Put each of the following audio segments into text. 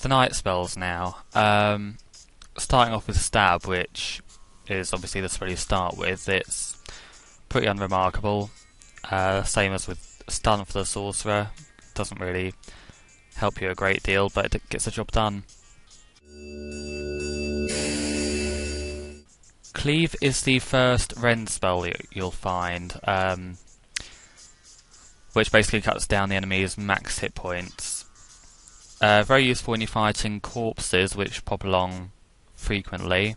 The night spells now. Starting off with Stab, which is obviously the spell you start with. It's pretty unremarkable. Same as with Stun for the Sorcerer. Doesn't really help you a great deal, but it gets the job done. Cleave is the first rend spell you'll find, which basically cuts down the enemy's max hit points. Very useful when you're fighting corpses, which pop along frequently,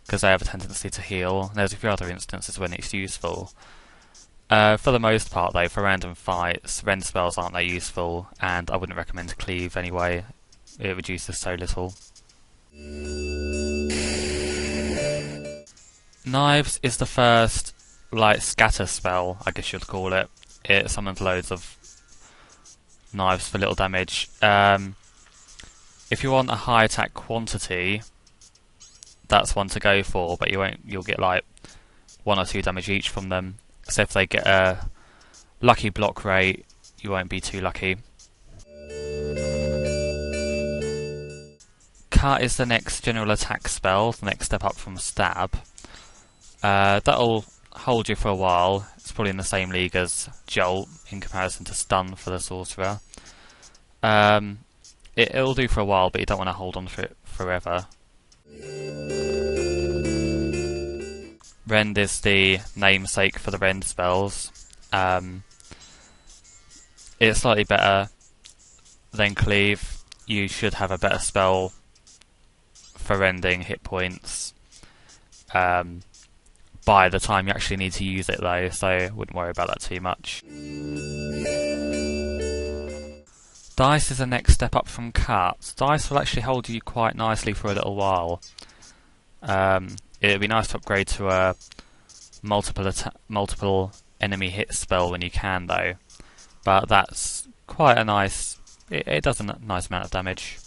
because they have a tendency to heal. There's a few other instances when it's useful. For the most part though, for random fights, rend spells aren't that useful, and I wouldn't recommend Cleave anyway. It reduces so little. Knives is the first, scatter spell, I guess you'd call it. It summons loads of knives for little damage. If you want a high attack quantity, that's one to go for, but you'll get 1 or 2 damage each from them. So if they get a lucky block rate, you won't be too lucky. Cut is the next general attack spell, the next step up from Stab. That'll hold you for a while. It's probably in the same league as Jolt in comparison to Stun for the Sorcerer. It'll do for a while, but you don't want to hold on for it forever. Rend is the namesake for the rend spells. It's slightly better than Cleave. You should have a better spell for rending hit points by the time you actually need to use it though, so wouldn't worry about that too much. Dice is the next step up from Cut. Dice will actually hold you quite nicely for a little while. It'd be nice to upgrade to a multiple enemy hit spell when you can though, but that's quite a nice... It does a nice amount of damage.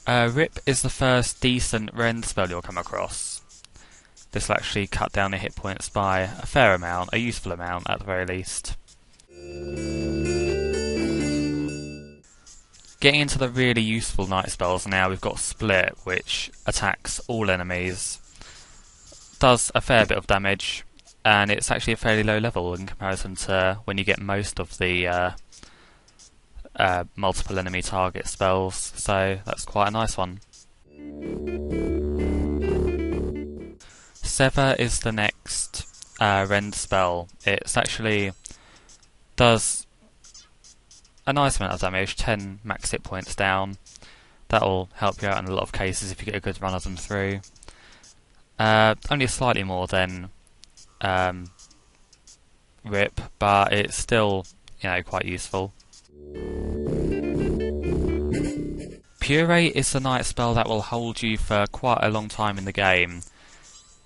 Rip is the first decent rend spell you'll come across. This will actually cut down the hit points by a fair amount, a useful amount at the very least. Getting into the really useful night spells now, we've got Split, which attacks all enemies. Does a fair bit of damage, and it's actually a fairly low level in comparison to when you get most of the multiple enemy target spells, so that's quite a nice one. Sever is the next rend spell. It's actually does a nice amount of damage, 10 max hit points down. That'll help you out in a lot of cases if you get a good run of them through. Only slightly more than Rip, but it's still, quite useful. Puree is the night spell that will hold you for quite a long time in the game.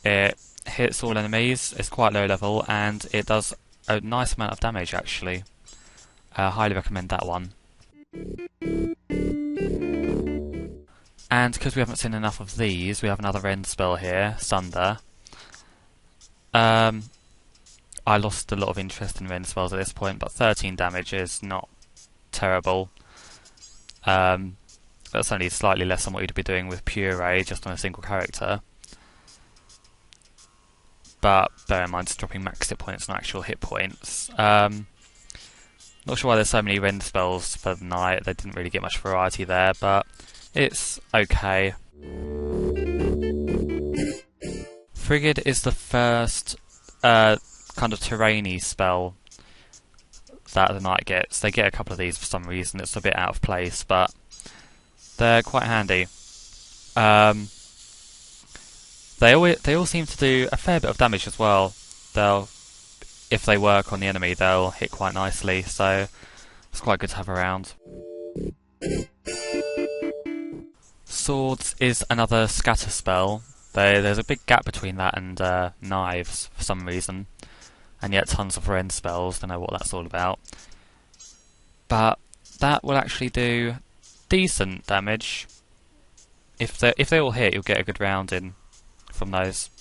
It hits all enemies, it's quite low level, and it does a nice amount of damage actually. Highly recommend that one. And because we haven't seen enough of these, we have another rend spell here, Sunder. I lost a lot of interest in rend spells at this point, but 13 damage is not terrible. That's only slightly less than what you'd be doing with Puree, just on a single character. But bear in mind, it's dropping max hit points and actual hit points. Not sure why there's so many rend spells for the night. They didn't really get much variety there, but it's okay. Frigid is the first kind of terrainy spell that the knight gets. They get a couple of these for some reason. It's a bit out of place, but they're quite handy. They all seem to do a fair bit of damage as well. If they work on the enemy, they'll hit quite nicely, so it's quite good to have around. Swords is another scatter spell. There's a big gap between that and knives for some reason, and yet tons of rend spells. Don't know what that's all about. But that will actually do decent damage. If they all hit, you'll get a good round in from those.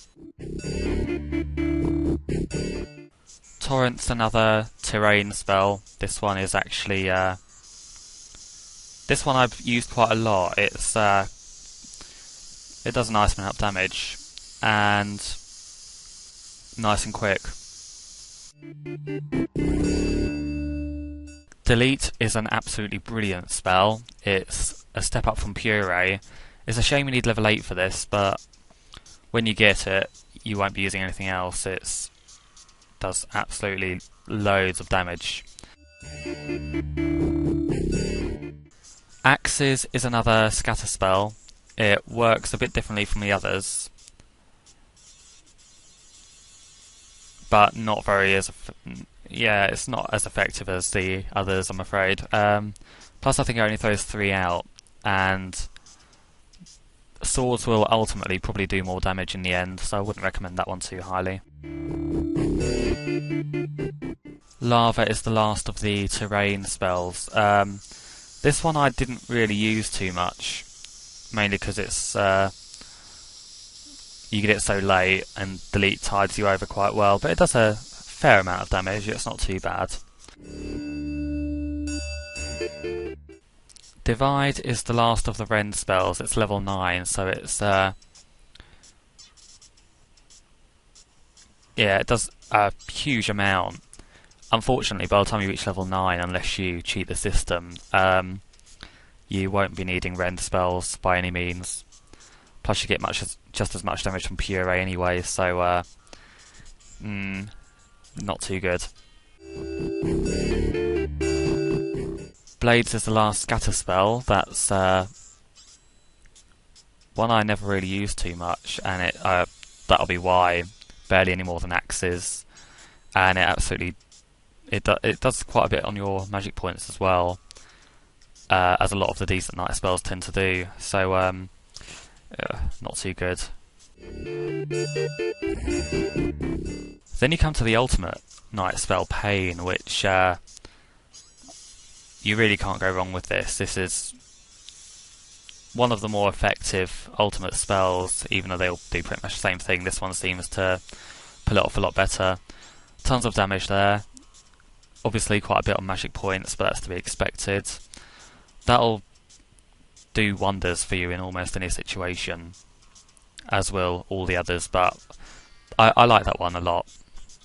Torrent's another terrain spell. This one is actually This one I've used quite a lot. It does a nice amount of damage and nice and quick. Delete is an absolutely brilliant spell. It's a step up from Puree. It's a shame you need level 8 for this, but when you get it, you won't be using anything else. It does absolutely loads of damage. Axes is another scatter spell. It works a bit differently from the others, but not very it's not as effective as the others, I'm afraid. Plus, I think it only throws 3 out, and swords will ultimately probably do more damage in the end, so I wouldn't recommend that one too highly. Lava is the last of the terrain spells. This one I didn't really use too much, mainly because it's you get it so late and delete tides you over quite well, but it does a fair amount of damage. It's not too bad. Divide is the last of the rend spells. It's level 9, so it's it does a huge amount. Unfortunately, by the time you reach level 9, unless you cheat the system, you won't be needing rend spells by any means. Plus you get just as much damage from Puree anyway, so not too good. Blades is the last scatter spell. That's one I never really used too much, and that'll be why. Barely any more than axes, and it does quite a bit on your magic points as well, as a lot of the decent night spells tend to do. So not too good. Then you come to the ultimate night spell, Pain, which you really can't go wrong with this. This is one of the more effective ultimate spells, even though they all do pretty much the same thing. This one seems to pull it off a lot better. Tons of damage there. Obviously quite a bit on magic points, but that's to be expected. That'll do wonders for you in almost any situation, as will all the others, but I like that one a lot.